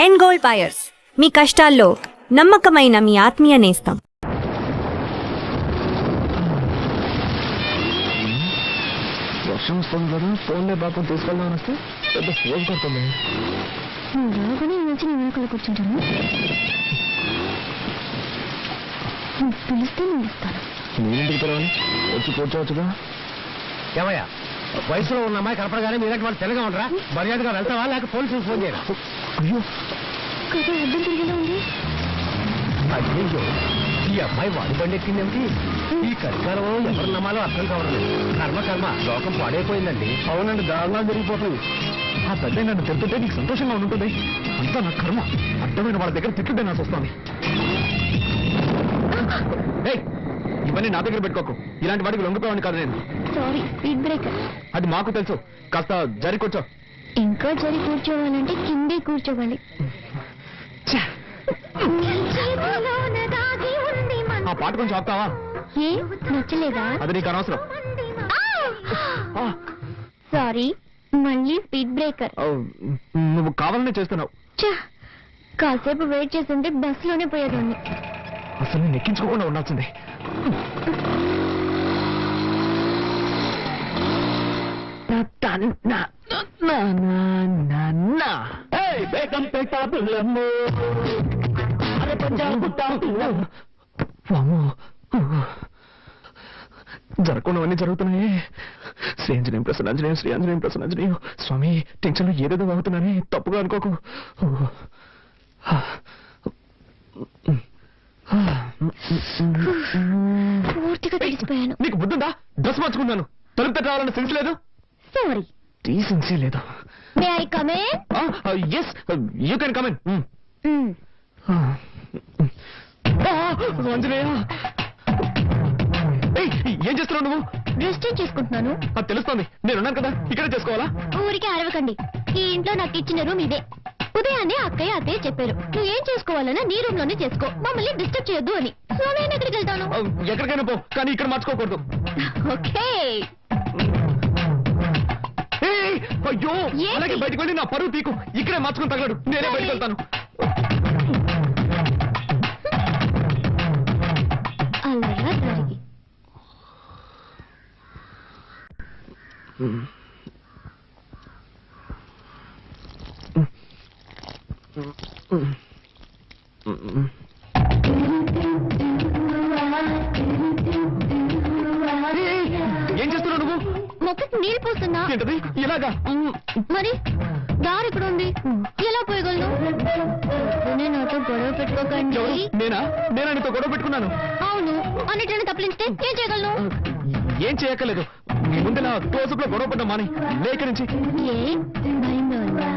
End gold buyers, మీ కష్టాల్లో నమ్మకమైన మీ ఆత్మీయ నేస్తం. వర్షం వస్తుంది కదా, ఫోన్లే బాగా తీసుకెళ్దాం వస్తే పెద్ద ఫోన్ కొడుతుంది. రాగానే వచ్చి నేను వెనకాల కూర్చుంటాను. పిలిస్తే నేను ఇస్తాను. నేనింటికి తెలవని వచ్చి కూర్చోవచ్చుగా. ఏమయ్యా, వయసులో ఉన్న అమ్మాయి కనపడగానే మీరంటే వాళ్ళు తెల్లగా ఉండరా? మర్యాదగా వెళ్తావా లేక పోలీసులు ఫోన్ చేయరా? అయ్యో కదా అర్థం తిరిగేలా ఉంది. అయ్యో, ఈ అమ్మాయి వాడి బండి ఎక్కిందేమిటి? ఈ కలికాలంలో ఎవరు నమ్మాలో అర్థం కావట్లేదు. కర్మ లోకం పాడైపోయిందండి. అవునండి, దారుణాలు జరిగిపోతుంది. ఆ పెద్ద నన్ను తిరుగుతుంటే నీకు సంతోషంగా ఉంటుంది. అంతా నా కర్మ. అర్థమైన వాళ్ళ దగ్గర తిట్టుంటే నాకు వస్తుంది. ఇవన్నీ నా దగ్గర పెట్టుకోకు. ఇలాంటి వాడికి లొంగిపోయాను కాదు నేను. Sorry, speed breaker. అది మాకు తెలుసు. కాస్త జరి కూర్చో. ఇంకా జరి కూర్చోవాలంటే కిందే కూర్చోవాలి. ఆ పాట కొంచెం ఆపుతావా? ఏ నచ్చలేదా? అది నీకు అనవసరం. సారీ, మళ్ళీ స్పీడ్ బ్రేకర్. నువ్వు కావాలనే చేస్తున్నావు. కాసేపు వెయిట్ చేస్తుంటే బస్ లోనే పోయేదాన్ని. అసలు నేను ఎక్కించుకోకుండా ఉండాల్సిందే. జరగకుండావన్నీ జరుగుతున్నాయి. శ్రీ ఆంజనేయం ప్రసన్నాంజనేయం, శ్రీ ఆంజనేయం ప్రసన్నాంజనేయం. స్వామి, టెన్షన్ లో ఏదేదో అవుతున్నానే, తప్పుగా అనుకోకు. పూర్తిగా తెలిసిపోయాను. నీకు బుద్ధుందా? డ్రెస్ మార్చుకున్నాను. తలుపు తట్ట రావాలన్న సెన్స్ లేదు. సారీ, డీసెన్సీ లేదు. May I come in? Yes, you can come in. Anjaneya, ఏం చేస్తున్నావు నువ్వు? డ్రెస్ చేంజ్ చేసుకుంటున్నాను. అది తెలుస్తోంది. నేనున్నాను కదా, ఇక్కడే చేసుకోవాలా? ఊరికే అరవకండి. ఈ ఇంట్లో నాకు ఇచ్చిన రూమ్ ఇదే. ఉదయాన్నే అక్కయ్య అత్తయ్య చెప్పారు, నువ్వు ఏం చేసుకోవాలన్నా నీ రూమ్ లోనే చేసుకో, మమ్మల్ని డిస్టర్బ్ చేయొద్దు అని. సో నేను ఎక్కడికి వెళ్తాను? ఎక్కడికైనా పో, కానీ ఇక్కడ మార్చుకోకూడదు. ఓకే. అయ్యో, ఏంటి? అలాగే బయటకు వెళ్ళి నా పరువు తీకు. ఇక్కడే మార్చుకుని తగలడు. నేనే బయటకు వెళ్తాను. అలా జరిగి ఏం చేస్తున్నావు నువ్వు? మొక్కకి నీళ్ళు పోస్తున్నా. ఏంటది ఇలాగా? మరి దారి ఇక్కడ ఉంది, ఎలా పోయగలను? నాతో గొడవ పెట్టుకోకండి. నేనా నీతో గొడవ పెట్టుకున్నాను? అవును, అన్నిటిని తప్పించితే ఏం చేయగలను? ఏం చేయక్కర్లేదు. నీ ముందు నా క్లోజప్ లో గొడవ పడ్డా మాని. లేక నుంచి ఏ భయంగా ఉందా?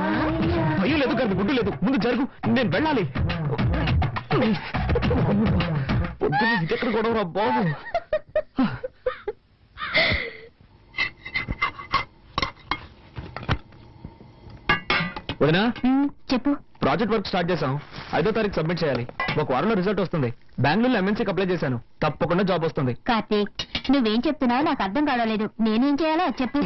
భయం లేదు కానీ గుడ్డు లేదు. ముందు జరుగు, నేను వెళ్ళాలి. ఇదెక్కడ గొడవరా బాబు? వదినా, చెప్పు. ప్రాజెక్ట్ వర్క్ స్టార్ట్ చేశాం. 5వ తారీఖు సబ్మిట్ చేయాలి. ఒక వారంలో రిజల్ట్ వస్తుంది. బెంగళూరులో ఎంఎన్సీకి అప్లై చేశాను. తప్పకుండా జాబ్ వస్తుంది. కార్తీక్, నువ్వేం చెప్తున్నావో నాకు అర్థం కావలేదు. నేనేం చేయాలో చెప్పు.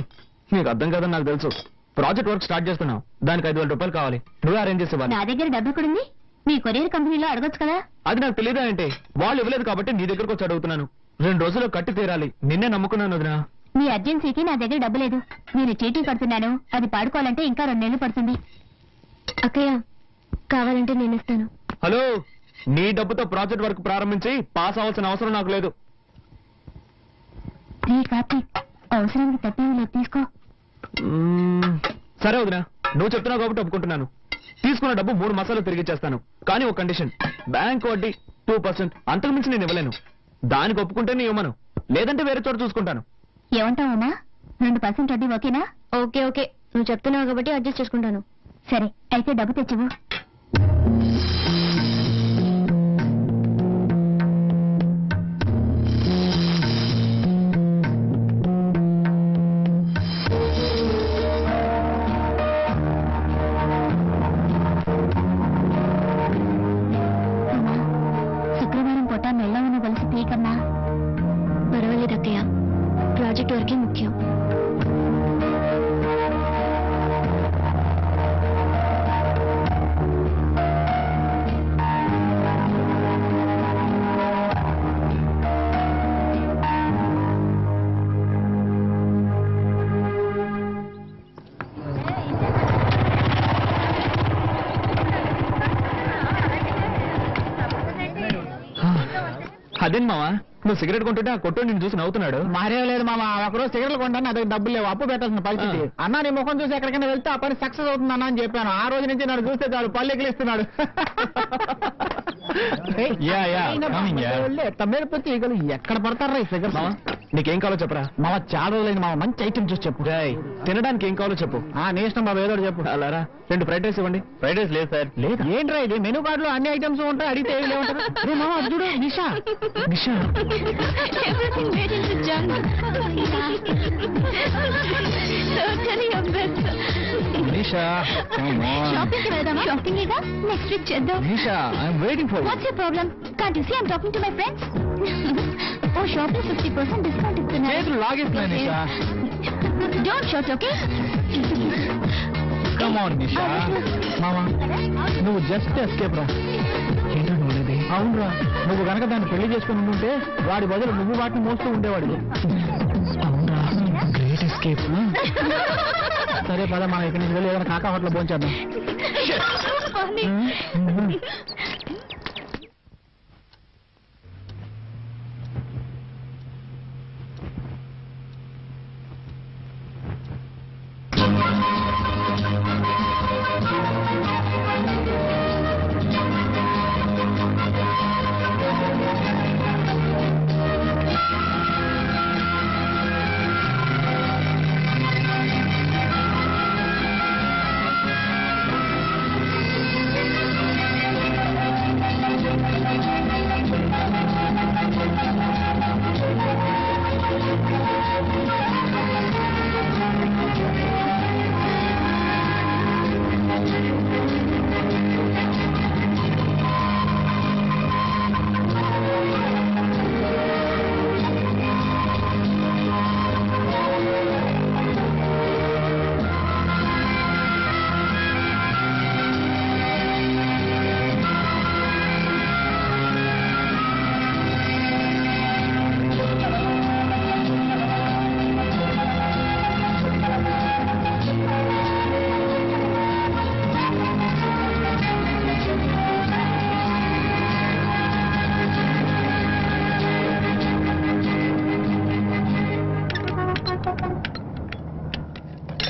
నీకు అర్థం కాదని నాకు తెలుసు. ప్రాజెక్ట్ వర్క్ స్టార్ట్ చేస్తున్నావు. దానికి 5,000 రూపాయలు కావాలి. నువ్వే అరేంజ్ చేసేవాళ్ళు. నా దగ్గర డబ్బు ఎక్కడుంది? మీ కొరియర్ కంపెనీలో అడగొచ్చు కదా. అది నాకు తెలియదా అంటే? వాళ్ళు ఇవ్వలేదు కాబట్టి నీ దగ్గరకు వచ్చి అడుగుతున్నాను. 2 రోజుల్లో కట్టి తీరాలి. నిన్నే నమ్ముకున్నాను వదినా. మీ అర్జెన్సీకి నా దగ్గర డబ్బు లేదు. నేను చీటీ కడుతున్నాను. అది పాడుకోవాలంటే ఇంకా 2 నెలలు పడుతుంది. అక్కయ్య, కావాలంటే నేను ఇస్తాను. హలో, నీ డబ్బుతో ప్రాజెక్ట్ వర్క్ ప్రారంభించి పాస్ అవ్వాల్సిన అవసరం నాకు లేదు. కార్తీక్, అవసరానికి తప్పేమీ లేదు, తీసుకో. సరే వదినా, నువ్వు చెప్తున్నావు కాబట్టి ఒప్పుకుంటున్నాను. తీసుకున్న డబ్బు 3 మాసాలు తిరిగి చేస్తాను. కానీ ఒక కండిషన్, బ్యాంక్ వడ్డీ 2%. అంతకు మించి నేను ఇవ్వలేను. దానికి ఒప్పుకుంటే నీ ఇవ్వమను, లేదంటే వేరే చోట చూసుకుంటాను. ఏమంటావమ్మా? 2% వడ్డీ ఓకేనా? ఓకే ఓకే, నువ్వు చెప్తున్నావు కాబట్టి అడ్జస్ట్ చేసుకుంటాను. సరే, అయితే డబ్బు తెచ్చివు. శుక్రవారం పూట మెల్లవను కలిసి పీకమ్మా. పర్వాలేదు అక్కయ్య, ప్రాజెక్ట్ వరకే ముఖ్యం. అదేం మావా నువ్వు సిగరెట్ కొంటుంటే ఆ కొట్టు నిన్ను చూసి నవ్వుతున్నాడు. మారేం లేదు మామ, ఒకరోజు సిగరెట్లు కొంటాను, నా దగ్గర డబ్బులు లేవు, అప్పు పెట్టాల్సిన పరిస్థితి. అన్న నీ ముఖం చూసి ఎక్కడికైనా వెళ్తే ఆ పని సక్సెస్ అవుతుంది అన్న అని చెప్పాను. ఆ రోజు నుంచి నన్ను చూస్తే చాలు పళ్ళు ఎక్కిలిస్తున్నాడు. తమ్మేరపతి ఈగలు ఎక్కడ పడతారా ఈ ఫిగర్స్? నీకేం కావాలో చెప్పరా. మామ చాలా రోజులైంది మామ, మంచి ఐటమ్ చూసి చెప్పు. తినడానికి ఏం కావాలో చెప్పు. నీ ఇష్టం బాబు, ఏదో ఒకటి చెప్పు. అలారా 2 ఫ్రైడ్ రైస్ ఇవ్వండి. ఫ్రైడ్ రైస్ లేదు సార్. లేదు ఏంట్రా ఇది, మెనూ కార్డులో అన్ని ఐటమ్స్ ఉంటాయి, అడిగితే ఏమి లేవుంటారు. అరే మామ అది చూడు, Nisha. Nisha Everything made into junk. Totally a mess. Nisha shopping కి వెళ్దామా? షాపింగ్ ఇగా నెక్స్ట్ వీక్ చేద్దాం. Nisha I'm waiting for What's your problem? Can't you see I'm talking to my friends? Oh, shopping 50% discount ఇస్తున్నారు. చేతులు లాగేస్తున్నాయి Nisha. Don't shout, okay? Come on Nisha. మామ నువ్వు just escape రా. ఏంటో నువ్వు అవునరా, నువ్వు కనుక దాన్ని పెళ్లి చేసుకుని ఉంటే వాడి బదులు నువ్వు వాటిని మోస్తూ ఉండేవాడు. అవునా గ్రేట్ ఎస్కేప్. సరే పద మనం ఇక్కడి నుంచి వెళ్ళి ఏదైనా కాకా హోటల్ భోంచేద్దాం. Funny.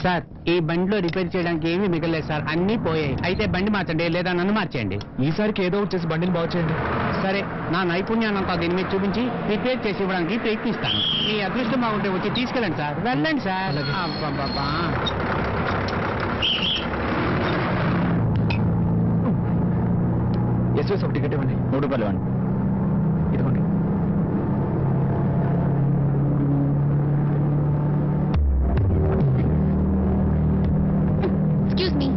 సార్ ఈ బండిలో రిపేర్ చేయడానికి ఏమీ మిగలేదు సార్, అన్ని పోయాయి. అయితే బండి మార్చండి లేదా నన్ను మార్చేయండి. ఈసారికి ఏదో ఒకటి చేసి బండిని బాగు చేయండి. సరే నా నైపుణ్యాన్నంతా దీని మీద చూపించి రిపేర్ చేసి ఇవ్వడానికి ప్రయత్నిస్తాను. మీ అదృష్టం బాగుంటే వచ్చి తీసుకెళ్ళండి సార్. వెళ్ళండి సార్. అబ్బబ్బబ్బా. ఎస్ఎస్ ఒక టికెట్ ఇవ్వండి. 3 రూపాయలు ఇవ్వండి. ఇదిగోండి. Excuse me.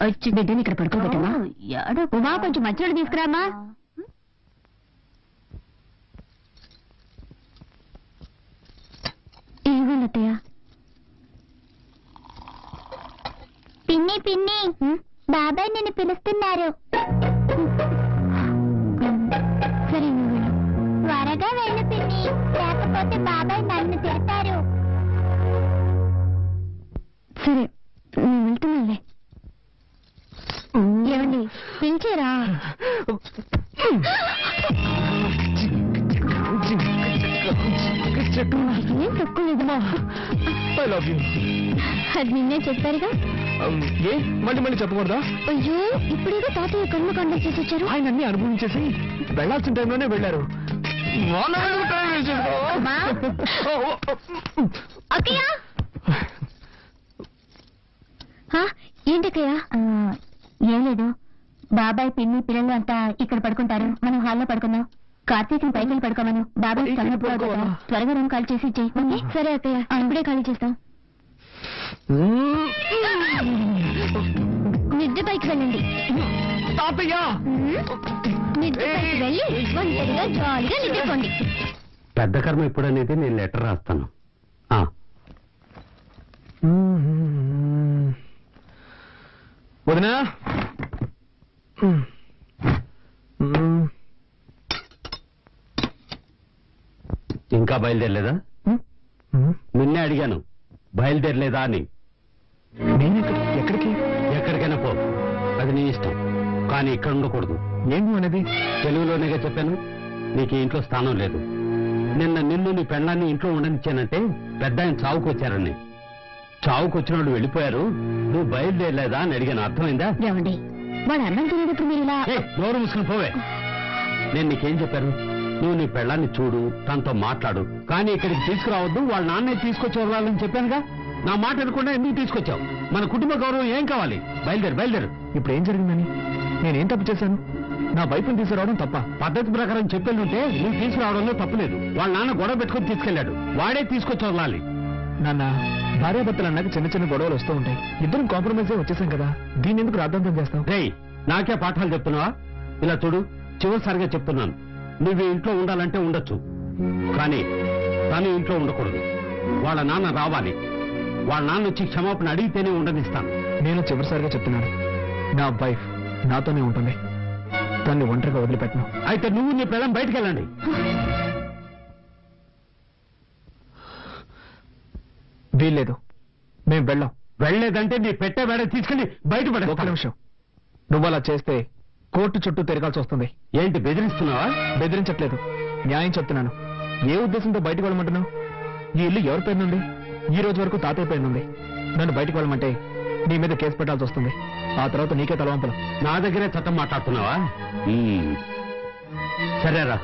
వచ్చి బిడ్డని ఇక్కడ పడుకోబెట్టమా. ఉమా కొంచెం మధ్యలో తీసుకురామా. ఏమన్నయ్య? పిన్ని పిన్ని బాబాయ్ నిన్ను పిలుస్తున్నారు. సరే నువ్వు వెళ్ళు. త్వరగా వెళ్ళు పిన్ని, లేకపోతే బాబాయ్ నన్ను తిడతారు. సరే నేను వెళ్తున్నానులే. పిలిచారా? ఏం తక్కువ లేదమ్మా. I love you. అది నిన్నే చెప్పారుగా. ఏ మళ్ళీ మళ్ళీ చెప్పకూడదా? అయ్యో, ఇప్పుడేదో తాతయ్య కర్మకాండం చేసి వచ్చారు. ఆయన అన్ని అనుభవించేసి వెళ్లాల్సిన టైంలోనే వెళ్ళారు. అమ్మా. అక్కయ్య. ఏంటక్కయ్య? ఏం లేదు, బాబాయ్ పిన్ని పిల్లలు అంతా ఇక్కడ పడుకుంటారు, మనం హాల్లో పడుకుందాం. కార్తీక్ పైకి పడుకోమను. బాబాయ్ త్వరగా రూమ్ ఖాళీ చేసి ఇచ్చేయి. సరే అక్కయ్య, ఇప్పుడే ఖాళీ చేస్తాం. మిద్దె పైకి వెళ్ళండి. మిద్దె పైకి వెళ్ళి ఒంటరిగా జాలీగా నిద్రపోండి. పెద్ద కర్మ ఇప్పుడు అనేది నేను లెటర్ రాస్తాను. వదినా, ఇంకా బయలుదేరలేదా? నిన్నే అడిగాను, బయలుదేరలేదా అని. నేను ఎక్కడికి? ఎక్కడికైనా పో, అది నీ ఇష్టం, కానీ ఇక్కడ ఉండకూడదు. ఏంటి అనేది? తెలుగులోనేగా చెప్పాను, నీకు ఈ ఇంట్లో స్థానం లేదు. నిన్ను నీ పెళ్ళాన్ని ఇంట్లో ఉండనిచ్చానంటే పెద్ద ఆయన చావుకు వచ్చారని. చావుకు వచ్చిన వాళ్ళు వెళ్ళిపోయారు, నువ్వు బయలుదేరలేదా అని అడిగాను. అర్థమైందా? ఏమండి, వాడు అన్నం తినేటప్పుడు మీరు ఇలా నోరు మూసుకుని పోవే. నేను నీకేం చెప్పాను? నువ్వు నీ పెళ్ళాన్ని చూడు, తనతో మాట్లాడు, కానీ ఇక్కడికి తీసుకురావద్దు, వాళ్ళ నాన్నే తీసుకొచ్చి వదలాలని చెప్పానుగా. నా మాట అనుకుండా ఎందుకు తీసుకొచ్చావు? మన కుటుంబ గౌరవం ఏం కావాలి? బయలుదేరు. ఇప్పుడు ఏం జరిగిందని? నేనేం తప్పు చేశాను? నా వైపుని తీసుకురావడం తప్ప? పద్ధతి ప్రకారం చెప్పేళ్ళుంటే నువ్వు తీసుకురావడంలో తప్పులేదు. వాళ్ళ నాన్న గొడవ పెట్టుకుని తీసుకెళ్లాడు, వాడే తీసుకొచ్చి వదలాలి. నాన్న, భార్యాభర్తలు అన్నాక చిన్న చిన్న గొడవలు వస్తూ ఉంటాయి. ఇద్దరం కాంప్రమైజ్ వచ్చేసాం కదా, దీన్ని ఎందుకు రాద్ధాంతం చేస్తాం? రేయ్, నాకే పాఠాలు చెప్తున్నావా? ఇలా చూడు, చివరిసారిగా చెప్తున్నాను, నువ్వు ఇంట్లో ఉండాలంటే ఉండొచ్చు, కానీ తను ఇంట్లో ఉండకూడదు. వాళ్ళ నాన్న రావాలి, వాళ్ళ నాన్న వచ్చి క్షమాపణ అడిగితేనే ఉండనిస్తాను. నేను చివరిసారిగా చెప్తున్నాను, నా వైఫ్ నాతోనే ఉంటుంది, దాన్ని ఒంటరిగా వదిలిపెట్టను. అయితే నువ్వు నీ పిల్లం బయటికి వెళ్ళండి. వీల్లేదు, మేం వెళ్ళాం. వెళ్ళలేదంటే నీ పెట్టే వేడ తీసుకెళ్లి బయట పడే. ఒక నిమిషం, నువ్వు అలా చేస్తే కోర్టు చుట్టూ తిరగాల్సి వస్తుంది. ఏంటి బెదిరిస్తున్నావా? బెదిరించట్లేదు, న్యాయం చెప్తున్నాను. ఏ ఉద్దేశంతో బయటకు వెళ్ళమంటున్నావు? ఈ ఇల్లు ఎవరి పేరునుంది? ఈ రోజు వరకు తాతయ్య పేరునుంది. నన్ను బయటకు వెళ్ళమంటే నీ మీద కేసు పెట్టాల్సి వస్తుంది. ఆ తర్వాత నీకే తలవంపలు. నా దగ్గరే చట్టం మాట్లాడుతున్నావా? సరేరా,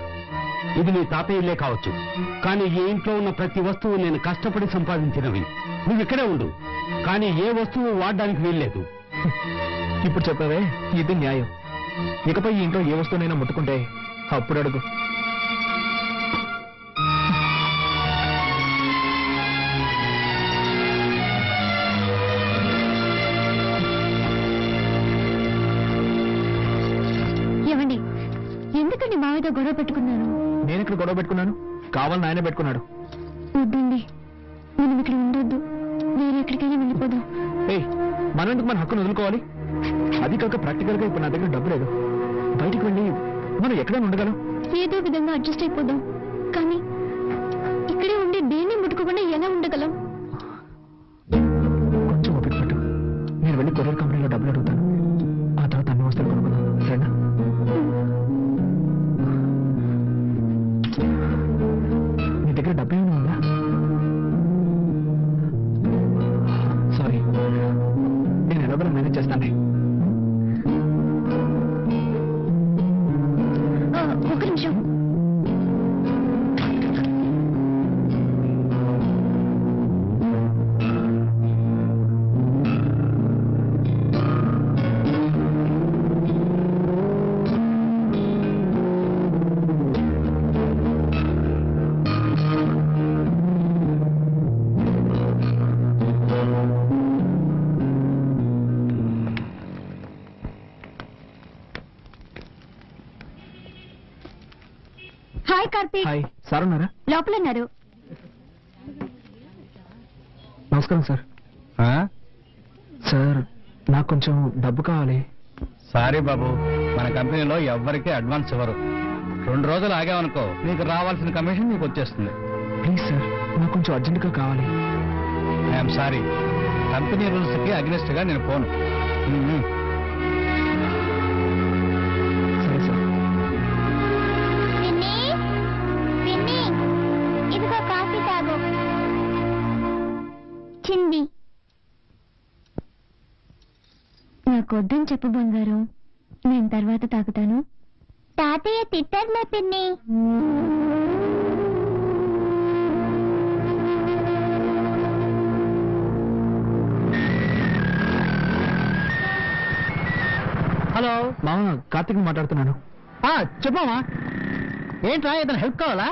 ఇది నీ తాతయ్య ఇల్లే కావచ్చు, కానీ ఈ ఇంట్లో ఉన్న ప్రతి వస్తువు నేను కష్టపడి సంపాదించినవి. నువ్వు ఇక్కడే ఉండు, కానీ ఏ వస్తువు వాడడానికి వీల్లేదు. ఇప్పుడు చెప్పవే, ఇది న్యాయం. ఇకపై ఈ ఇంట్లో ఏ వస్తువునైనా ముట్టుకుంటే అప్పుడు అడుగు. ఏమండి, ఎందుకండి మావితో గొడవ పెట్టుకున్నాను? నేను ఇక్కడ గొడవ పెట్టుకున్నాను, కావాలని ఆయనే పెట్టుకున్నాడు. వద్దండి, మనం ఇక్కడ ఉండొద్దు, వేరే ఎక్కడికైనా వెళ్ళిపోదాం. మనం ఎందుకు మన హక్కును వదులుకోవాలి? అది కాక ప్రాక్టికల్ గా ఇప్పుడు నా దగ్గర డబ్బు లేదు. బయటికి వెళ్ళి మనం ఎక్కడైనా ఉండగలం. ఏదో విధంగా అడ్జస్ట్ అయిపోదాం, కానీ ఇక్కడే ఉండి దేన్ని ముట్టుకోకుండా ఎలా ఉండగలం? కొంచెం ఓపిక పట్టు, నేను వెళ్ళి కొరియర్ కంపెనీలో డబ్బులు అడుగుతాను. ఆ తర్వాత అన్ని వస్తువులు కొనుక్కుందాం, సరేనా? నీ దగ్గర డబ్బు ఏమైనా ఉందా? సారీ, నేను ఎలాగో మేనేజ్ చేస్తాను. ఒక నిమిషం. హాయ్ కార్తీక్. హాయ్, సార్ ఉన్నారా? లోపల ఉన్నారు. నమస్కారం సార్. సార్, నాకు కొంచెం డబ్బు కావాలి. సారీ బాబు, మన కంపెనీలో ఎవ్వరికీ అడ్వాన్స్ ఇవ్వరు. 2 రోజులు ఆగామనుకో, నీకు రావాల్సిన కమిషన్ నీకు వచ్చేస్తుంది. ప్లీజ్ సార్, నాకు కొంచెం అర్జెంటుగా కావాలి. ఐఎమ్ సారీ, కంపెనీ రూల్స్ కి అగ్నెస్ట్ గా నేను పోను. నచ్చింది. నాకు వద్దని చెప్పు బంగారం, నేను తర్వాత తాగుతాను. తాతయ్య తిట్టర్లే పిన్ని. హలో మామ, కార్తీక్ మాట్లాడుతున్నాను. చెప్పమ్మా. ఏంట్రా, ఏదైనా హెల్ప్ కావాలా?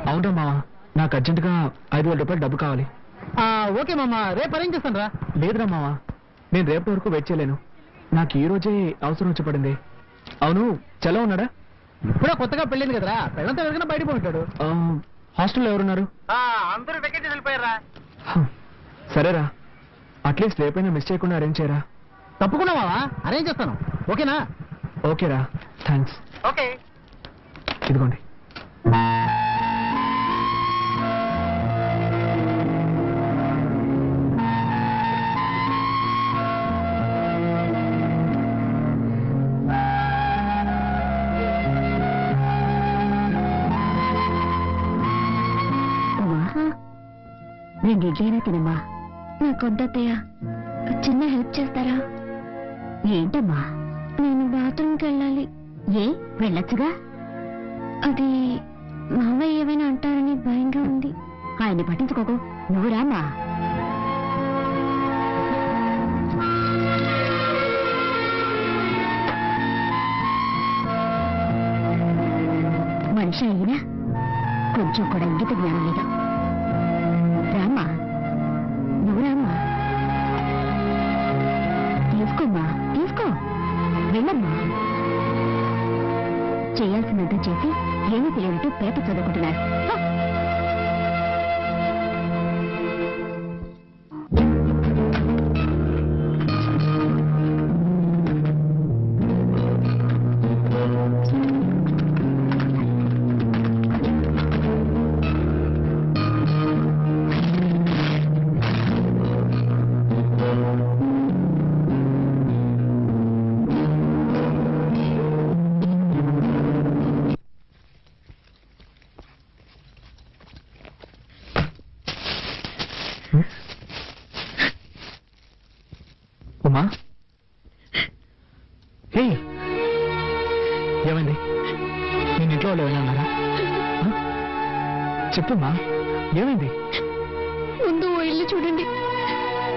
అవునా మామ, నాకు అర్జెంటుగా 5,000 రూపాయలు డబ్బు కావాలి. ఓకే మామ, రేపు అరేంజ్ చేస్తాను రా. లేదురా మామ, నేను రేపటి వరకు వెయిట్ చేయలేను. నాకు ఈ రోజే అవసరం వచ్చి పడింది. అవును, చలో ఉన్నాడా? ఇప్పుడే కొత్తగా పెళ్ళింది కదరా, పెళ్ళంతా ఎవరికైనా బయట పోయింటాడు. హాస్టల్లో ఎవరున్నారు? అందరూ వెకేషన్ వెళ్ళిపోయారా. సరేరా, అట్లీస్ట్ రేపైనా మిస్ చేయకుండా అరేంజ్ చేయరా. తప్పకుండా మావా, అరేంజ్ చేస్తాను. ఓకేనా? ఓకేరా, థ్యాంక్స్. ఓకే. ఇదిగోండి. రెండు ఇడ్లైనా తినమ్మా. నాకొద్దత్తయ్య, చిన్న హెల్ప్ చేస్తారా? ఏంటమ్మా? నేను బాత్రూమ్కి వెళ్ళాలి. ఏ, వెళ్ళొచ్చుగా. అది మావయ్య ఏమైనా అంటారని భయంగా ఉంది. ఆయన్ని పట్టించుకోకు, నువ్వు రామ్మా. మనిషి అయినా కొంచెం కూడా ఇంగిత జ్ఞానం లేదు. రామ్మా, నువ్వు రామ్మా. తీసుకోమ్మా, తీసుకో, వెళ్ళమ్మా. చేయాల్సినంత చేసి ఏమీ తెలియనట్టు పేపర్ చదువుకుంటున్నారు. ఉమా, హే, ఏమైంది? నేను ఇంట్లో వాళ్ళు ఏమైనా అన్నారా? చెప్పుమా, ఏమైంది? ముందు ఓ ఇల్లు చూడండి,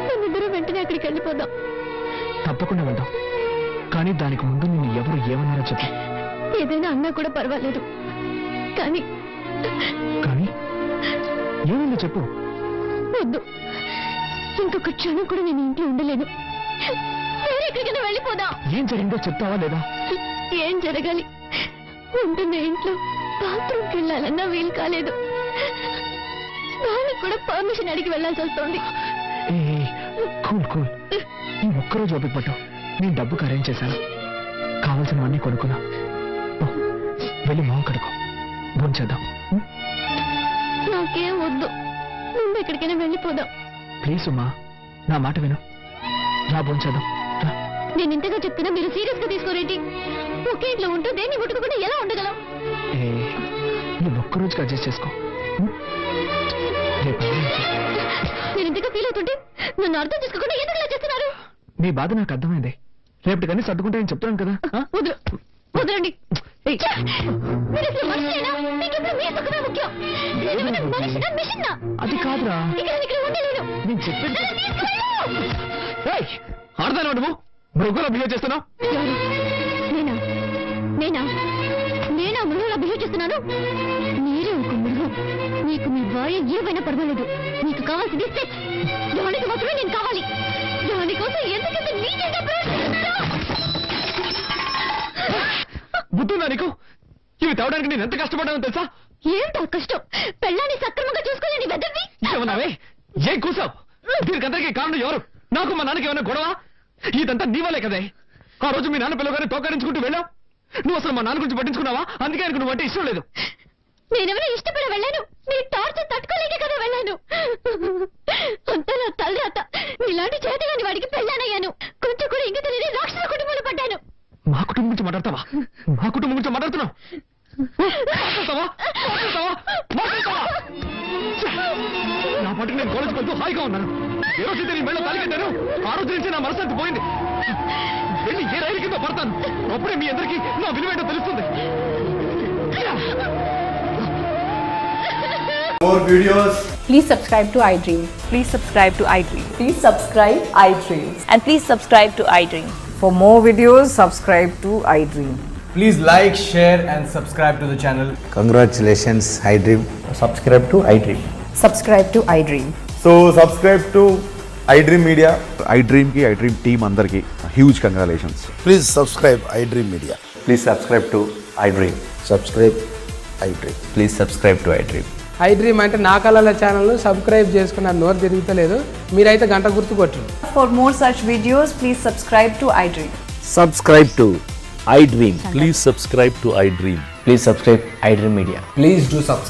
మనిద్దరం వెంటనే అక్కడికి వెళ్ళిపోదాం. తప్పకుండా వెళ్దాం, కానీ దానికి ముందు నేను ఎవరు ఏమన్నారో చెప్పు. ఏదైనా అన్నా కూడా పర్వాలేదు, కానీ కానీ ఏమైందో చెప్పు. వద్దు, ఇంకొక క్షణం కూడా నేను ఇంట్లో ఉండలేను. వేరే ఎక్కడికైనా వెళ్ళిపోదాం. ఏం జరిగిందో చెప్తావా లేదా? ఏం జరగాలి? ఉంటున్న ఇంట్లో బాత్రూమ్కి వెళ్ళాలన్నా వీలు కాలేదు. వాళ్ళకి కూడా పర్మిషన్ అడిగి వెళ్ళాల్సి వస్తుంది. కూల్ కూల్, ఈ ఒక్కరోజు ఓపిక పట్టు. నేను డబ్బుకి అరేంజ్ చేశాను, కావాల్సినవన్నీ కొనుక్కున్నా. వెళ్ళి మొహం కడుకో, భోంచేద్దాం. నాకేం వద్దు, ముందు ఎక్కడికైనా వెళ్ళిపోదాం. ప్లీజ్ ఉమ్మా, నా మాట విను. రా, భోంచేద్దాం. రా. నేను ఇంతగా చెప్తున్నా మీరు సీరియస్ గా తీసుకోరేంటి? ఒకే ఇంట్లో ఉంటూ దేన్ని ముట్టుకోకుండా ఎలా ఉండగలం? నువ్వు ఒక్కరోజుకి అడ్జస్ట్ చేసుకో. రేపు నేను ఇంతగా ఫీల్ అవుతుంటే నన్ను అర్థం చేసుకోకుండా ఎందుకు ఇలా చేస్తున్నారు? నీ బాధ నాకు అర్థమైంది. రేపటి కానీ సర్దుకుంటాయని చెప్తున్నాను కదా. వదలండి. మీరు అసలు మనిషేనా? మీకెప్పుడు మీ సుఖమే ముఖ్యం. నేనేమైనా మనిషినా, మిషన్నా? అది కాదురా, ఇక్కడ ఉండలేను. నేను చెప్పేది. ఆడదాను నువ్వు మృగంలో బిహేవ్ చేస్తున్నావు. నేనా నేనా నేనా మృగంలా బిహేవ్ చేస్తున్నాను? మీరే ఒక మృగం. మీకు మీ భార్య ఏమైనా పర్వాలేదు. మీకు కావాల్సింది సెక్స్. దానికి మాత్రమే నేను కావాలి. దానికోసం ఎందుకంత నీచంగా ప్రవర్తిస్తున్నావు? బుద్ధుందా నీకు? ఇవి తేవడానికి నేను ఎంత కష్టపడ్డానో తెలుసా? ఏంటో కష్టం? పెళ్ళాన్ని సక్రమంగా చూసుకోలేని వెదవి. ఏమన్నావే? ఏం కూసావు? దీనికందరికీ కారణం ఎవరు? నాకు మా నాన్నకి ఏమైనా గొడవ? ఇదంతా నీ వల్లే కదే. ఆ రోజు మీ నాన్న పిల్లగానే తోకరించుకుంటూ వెళ్ళావు. నువ్వు అసలు మా నాన్న గురించి పట్టించుకున్నావా? అందుకే ఆయనకు నువ్వు అంటే ఇష్టం లేదు. నేనెవరో ఇష్టపడి వెళ్ళాను. నీ టార్చర్ తట్టుకోలేకే కదా వెళ్ళాను. అంతా నా తలరాత. నీలాంటి చేతగాని వాడికి పెళ్ళానయ్యాను. కొంచెం కూడా ఇంక తెలియని రాక్షస కుటుంబంలో పడ్డాను. మా కుటుంబం గురించి మాట్లాడతావా? మా కుటుంబం గురించి మాట్లాడుతున్నావు? మాట్లాడతావా? నా పట్టుకు నేను ఆలోచించుకుంటూ హాయిగా ఉన్నాను. ఏ రోజైతే నీ మెళ్ళ తాలికెట్టాను ఆ రోజు నుంచి నా మనశ్శాంతి పోయింది. వెళ్ళి ఏ రైలు కింద పడతాను, అప్పుడే మీ అందరికీ నా విలువేంటో తెలుస్తుంది. More videos. Please subscribe to iDream. Please subscribe to iDream. Please subscribe iDream. And please subscribe to iDream. For more videos, subscribe to iDream. Please like, share, and subscribe to the channel. Congratulations, iDream. Subscribe to iDream. Subscribe to iDream. So subscribe to iDream Media. iDream ki iDream team andarki huge congratulations. Please subscribe iDream Media. Please subscribe to iDream. Subscribe iDream. Please subscribe to iDream. iDream అంటే నా కళల channel subscribe చేసుకున్న నోరు తిరుగుతలేదు. మీరైతే గంట గుర్తు కొట్టండి. For more such videos, please subscribe to iDream. Subscribe to iDream. Please subscribe to iDream. Please subscribe iDream Media. Please do subscribe.